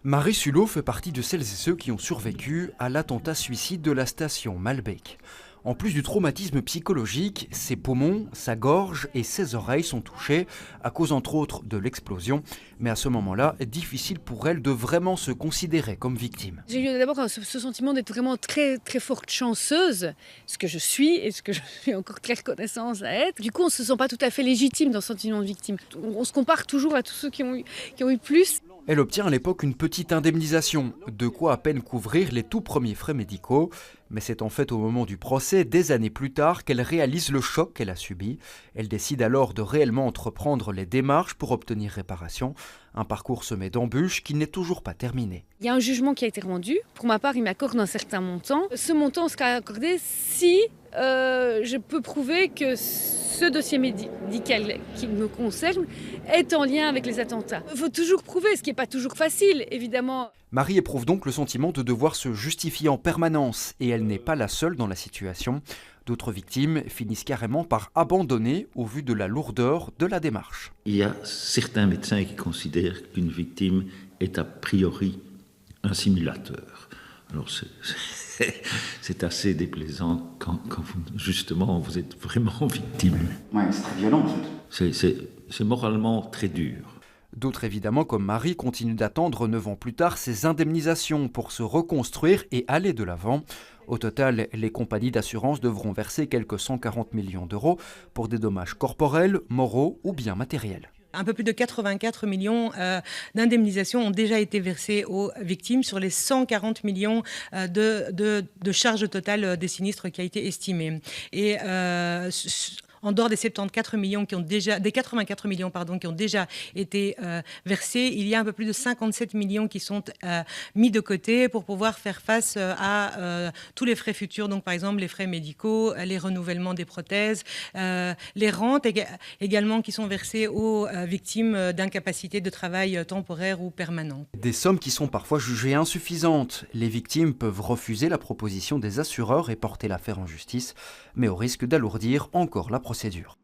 Marie Sulot fait partie de celles et ceux qui ont survécu à l'attentat suicide de la station Malbec. En plus du traumatisme psychologique, ses poumons, sa gorge et ses oreilles sont touchés à cause entre autres de l'explosion. Mais à ce moment-là, difficile pour elle de vraiment se considérer comme victime. J'ai eu d'abord ce sentiment d'être vraiment très très forte chanceuse, ce que je suis et ce que je suis encore très reconnaissante à être. Du coup, on ne se sent pas tout à fait légitime dans ce sentiment de victime. On se compare toujours à tous ceux qui ont eu plus. Elle obtient à l'époque une petite indemnisation, de quoi à peine couvrir les tout premiers frais médicaux. Mais c'est en fait au moment du procès, des années plus tard, qu'elle réalise le choc qu'elle a subi. Elle décide alors de réellement entreprendre les démarches pour obtenir réparation. Un parcours semé d'embûches qui n'est toujours pas terminé. Il y a un jugement qui a été rendu. Pour ma part, il m'accorde un certain montant. Ce montant sera accordé si je peux prouver que ce dossier médical qui me concerne est en lien avec les attentats. Il faut toujours prouver, ce qui n'est pas toujours facile, évidemment. Marie éprouve donc le sentiment de devoir se justifier en permanence et elle n'est pas la seule dans la situation. D'autres victimes finissent carrément par abandonner au vu de la lourdeur de la démarche. Il y a certains médecins qui considèrent qu'une victime est a priori un simulateur. Alors c'est assez déplaisant quand justement vous êtes vraiment victime. Ouais, c'est très violent en fait. C'est moralement très dur. D'autres évidemment comme Marie continuent d'attendre 9 ans plus tard ces indemnisations pour se reconstruire et aller de l'avant. Au total, les compagnies d'assurance devront verser quelques 140 millions d'euros pour des dommages corporels, moraux ou bien matériels. Un peu plus de 84 millions d'indemnisations ont déjà été versées aux victimes sur les 140 millions de charges totales des sinistres qui a été estimé. Et en dehors des 84 millions des 84 millions qui ont déjà été versés, il y a un peu plus de 57 millions qui sont mis de côté pour pouvoir faire face à tous les frais futurs. Donc par exemple les frais médicaux, les renouvellements des prothèses, les rentes également qui sont versées aux victimes d'incapacité de travail temporaire ou permanente. Des sommes qui sont parfois jugées insuffisantes. Les victimes peuvent refuser la proposition des assureurs et porter l'affaire en justice, mais au risque d'alourdir encore la procédure.